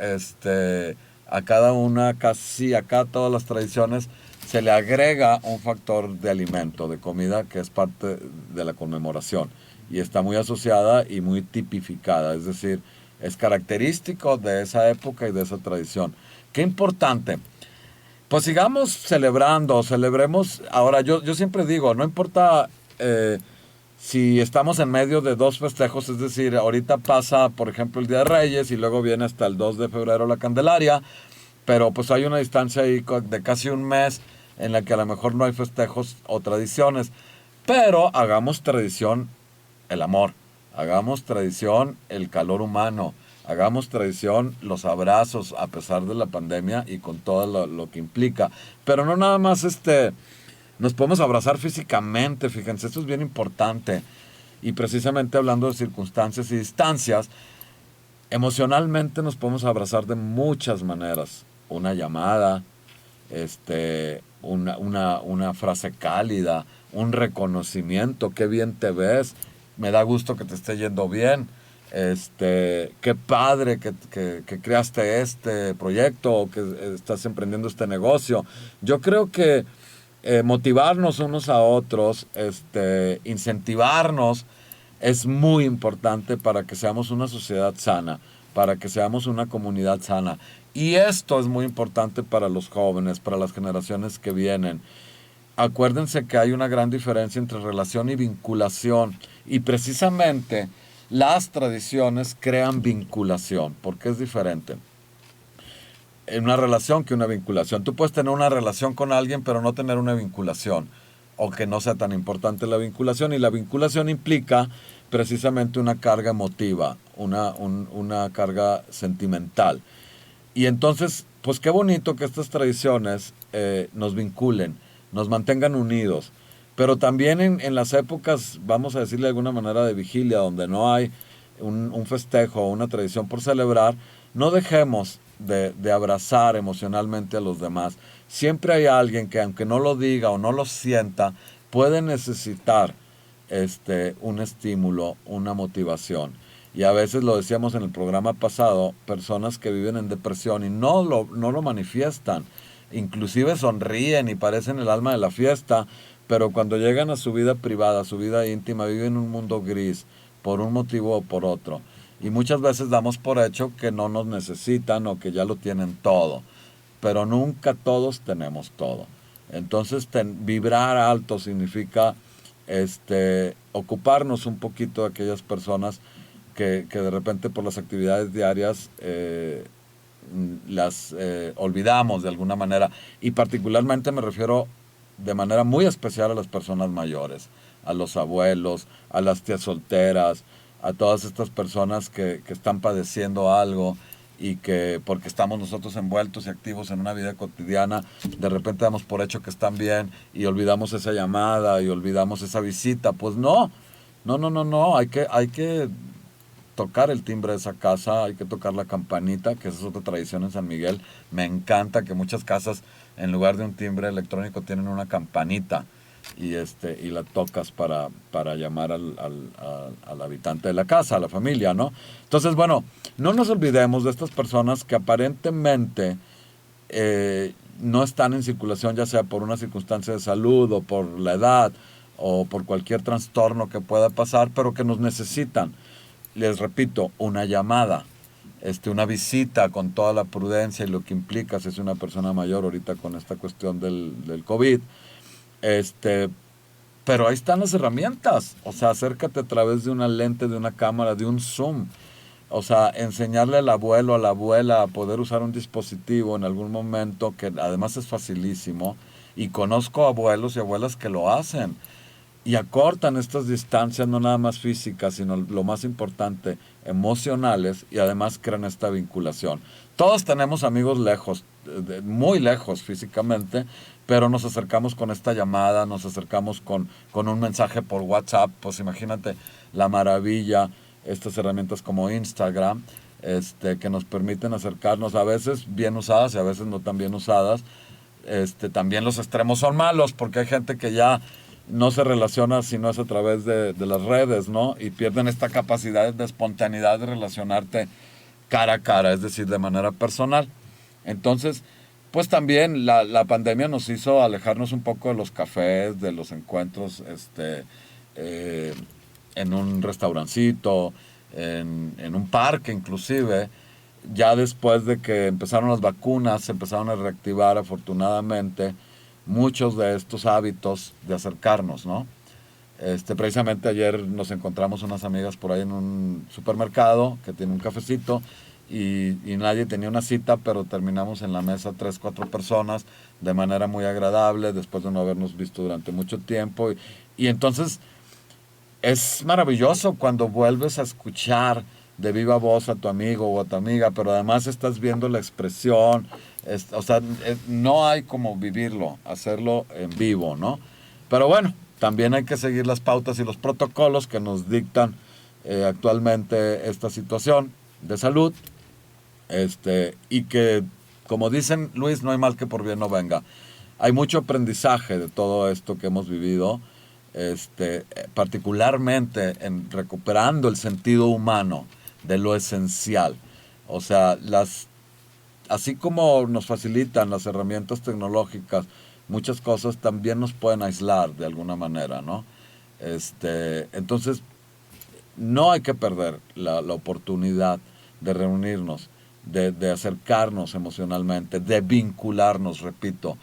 a cada una, casi a cada todas las tradiciones, se le agrega un factor de alimento, de comida, que es parte de la conmemoración. Y está muy asociada y muy tipificada. Es decir, es característico de esa época y de esa tradición. Qué importante. Pues sigamos celebrando, celebremos. Ahora, yo siempre digo, no importa si estamos en medio de dos festejos, es decir, ahorita pasa, por ejemplo, el Día de Reyes y luego viene hasta el 2 de febrero la Candelaria, pero pues hay una distancia ahí de casi un mes en la que a lo mejor no hay festejos o tradiciones, pero hagamos tradición el amor, hagamos tradición el calor humano, hagamos tradición los abrazos a pesar de la pandemia y con todo lo que implica. Pero no nada más nos podemos abrazar físicamente, fíjense, esto es bien importante. Y precisamente hablando de circunstancias y distancias, emocionalmente nos podemos abrazar de muchas maneras. Una llamada, una frase cálida, un reconocimiento, qué bien te ves, me da gusto que te esté yendo bien, qué padre que creaste este proyecto o que estás emprendiendo este negocio. Yo creo que motivarnos unos a otros, incentivarnos, es muy importante para que seamos una sociedad sana, para que seamos una comunidad sana. Y esto es muy importante para los jóvenes, para las generaciones que vienen. Acuérdense que hay una gran diferencia entre relación y vinculación. Y precisamente las tradiciones crean vinculación, porque es diferente en una relación que una vinculación. Tú puedes tener una relación con alguien, pero no tener una vinculación, o que no sea tan importante la vinculación. Y la vinculación implica precisamente una carga emotiva, una carga sentimental. Y entonces, pues qué bonito que estas tradiciones nos vinculen, nos mantengan unidos. Pero también en las épocas, vamos a decirle de alguna manera, de vigilia, donde no hay un festejo o una tradición por celebrar, no dejemos de abrazar emocionalmente a los demás. Siempre hay alguien que, aunque no lo diga o no lo sienta, puede necesitar un estímulo, una motivación. Y a veces, lo decíamos en el programa pasado, personas que viven en depresión y no lo manifiestan, inclusive sonríen y parecen el alma de la fiesta, pero cuando llegan a su vida privada, a su vida íntima, viven un mundo gris por un motivo o por otro. Y muchas veces damos por hecho que no nos necesitan o que ya lo tienen todo, pero nunca todos tenemos todo. Entonces, vibrar alto significa ocuparnos un poquito de aquellas personas que de repente por las actividades diarias las olvidamos de alguna manera. Y particularmente me refiero de manera muy especial a las personas mayores, a los abuelos, a las tías solteras, a todas estas personas que están padeciendo algo y que, porque estamos nosotros envueltos y activos en una vida cotidiana, de repente damos por hecho que están bien y olvidamos esa llamada y olvidamos esa visita. Pues no, hay que tocar el timbre de esa casa, hay que tocar la campanita, que esa es otra tradición en San Miguel. Me encanta que muchas casas, en lugar de un timbre electrónico, tienen una campanita y la tocas para llamar al habitante de la casa, a la familia, ¿no? Entonces, bueno, no nos olvidemos de estas personas que aparentemente no están en circulación, ya sea por una circunstancia de salud o por la edad o por cualquier trastorno que pueda pasar, pero que nos necesitan. Les repito, una llamada, una visita con toda la prudencia y lo que implica si es una persona mayor ahorita con esta cuestión del COVID. Pero ahí están las herramientas. O sea, acércate a través de una lente, de una cámara, de un Zoom. O sea, enseñarle al abuelo, a la abuela a poder usar un dispositivo en algún momento, que además es facilísimo. Y conozco abuelos y abuelas que lo hacen. Y acortan estas distancias, no nada más físicas, sino lo más importante, emocionales, y además crean esta vinculación. Todos tenemos amigos lejos, muy lejos físicamente, pero nos acercamos con esta llamada, nos acercamos con un mensaje por WhatsApp. Pues imagínate la maravilla, estas herramientas como Instagram, que nos permiten acercarnos, a veces bien usadas y a veces no tan bien usadas. También los extremos son malos, porque hay gente que ya no se relaciona si no es a través de las redes, ¿no? Y pierden esta capacidad de espontaneidad de relacionarte cara a cara, es decir, de manera personal. Entonces, pues también la pandemia nos hizo alejarnos un poco de los cafés, de los encuentros en un restaurancito, en un parque inclusive. Ya después de que empezaron las vacunas, se empezaron a reactivar afortunadamente muchos de estos hábitos de acercarnos, ¿no? Precisamente ayer nos encontramos unas amigas por ahí en un supermercado que tiene un cafecito y nadie tenía una cita, pero terminamos en la mesa 3, 4 personas de manera muy agradable después de no habernos visto durante mucho tiempo. Y entonces es maravilloso cuando vuelves a escuchar de viva voz a tu amigo o a tu amiga, pero además estás viendo la expresión. O sea, no hay como vivirlo, hacerlo en vivo, ¿no? Pero bueno, también hay que seguir las pautas y los protocolos que nos dictan actualmente esta situación de salud. Y que, como dicen, Luis, no hay mal que por bien no venga. Hay mucho aprendizaje de todo esto que hemos vivido, particularmente en recuperando el sentido humano de lo esencial. O sea, así como nos facilitan las herramientas tecnológicas muchas cosas también nos pueden aislar de alguna manera, ¿no? Entonces, no hay que perder la oportunidad de reunirnos, de acercarnos emocionalmente, de vincularnos, repito.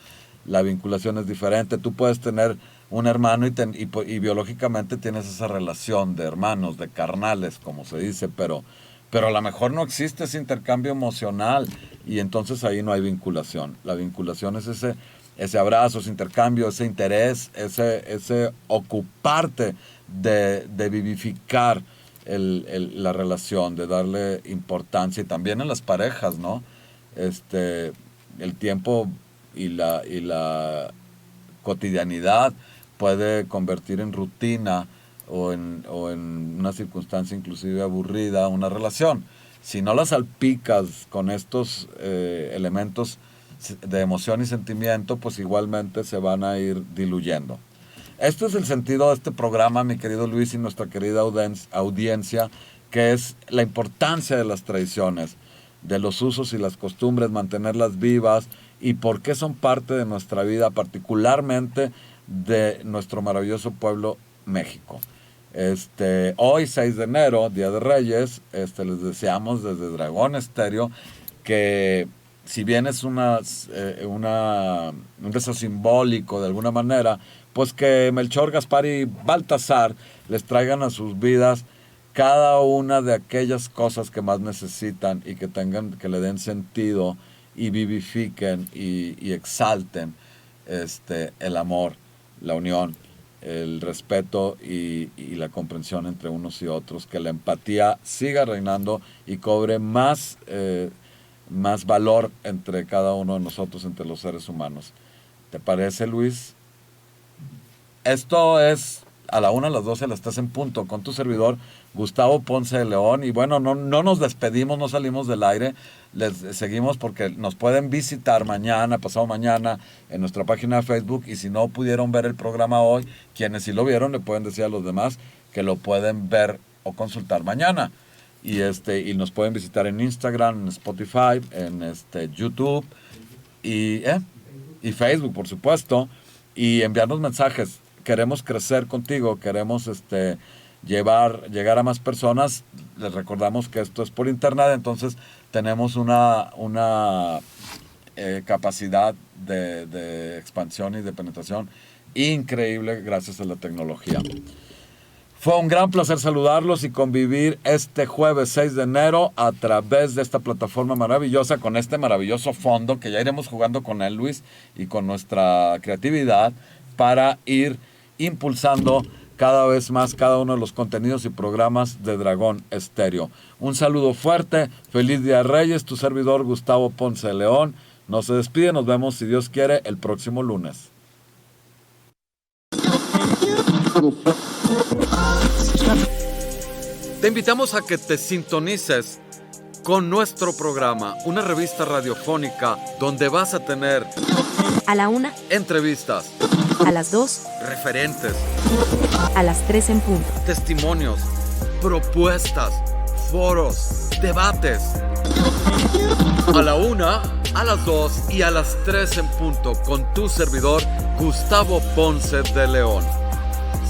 La vinculación es diferente. Tú puedes tener un hermano y biológicamente tienes esa relación de hermanos, de carnales, como se dice, pero a lo mejor no existe ese intercambio emocional y entonces ahí no hay vinculación. La vinculación es ese abrazo, ese intercambio, ese interés, ese ocuparte de vivificar la relación, de darle importancia, y también en las parejas, ¿no? El tiempo y la cotidianidad puede convertir en rutina o en una circunstancia inclusive aburrida una relación. Si no la salpicas con estos elementos de emoción y sentimiento, pues igualmente se van a ir diluyendo. Este es el sentido de este programa, mi querido Luis, y nuestra querida audiencia, que es la importancia de las tradiciones, de los usos y las costumbres, mantenerlas vivas y por qué son parte de nuestra vida, particularmente de nuestro maravilloso pueblo México. Hoy, 6 de enero, Día de Reyes, les deseamos desde Dragón Estéreo que, si bien es un deseo simbólico de alguna manera, pues que Melchor, Gaspar y Baltasar les traigan a sus vidas cada una de aquellas cosas que más necesitan y que le den sentido y vivifiquen y exalten el amor, la unión, el respeto y la comprensión entre unos y otros, que la empatía siga reinando y cobre más valor entre cada uno de nosotros, entre los seres humanos. ¿Te parece, Luis? Esto es a la 1, a las 12, a las 3 en punto, con tu servidor, Gustavo Ponce de León. Y bueno, no nos despedimos, no salimos del aire, les seguimos porque nos pueden visitar mañana, pasado mañana, en nuestra página de Facebook. Y si no pudieron ver el programa hoy, quienes sí lo vieron, le pueden decir a los demás que lo pueden ver o consultar mañana. Y nos pueden visitar en Instagram, en Spotify, en YouTube y Facebook, por supuesto, y enviarnos mensajes. Queremos crecer contigo, queremos llegar a más personas. Les recordamos que esto es por internet, entonces tenemos una capacidad de expansión y de penetración increíble gracias a la tecnología. Fue un gran placer saludarlos y convivir este jueves 6 de enero a través de esta plataforma maravillosa, con este maravilloso fondo que ya iremos jugando con él, Luis, y con nuestra creatividad para ir impulsando cada vez más cada uno de los contenidos y programas de Dragón Estéreo. Un saludo fuerte, feliz Día de Reyes, tu servidor Gustavo Ponce de León. No se despide, nos vemos, si Dios quiere, el próximo lunes. Te invitamos a que te sintonices con nuestro programa, una revista radiofónica donde vas a tener a la 1, entrevistas, a las 2, referentes, a las 3 en punto, testimonios, propuestas, foros, debates. A la 1, a las 2 y a las 3 en punto con tu servidor Gustavo Ponce de León.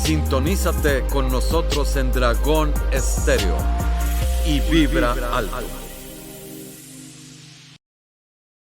Sintonízate con nosotros en Dragón Estéreo y vibra alto.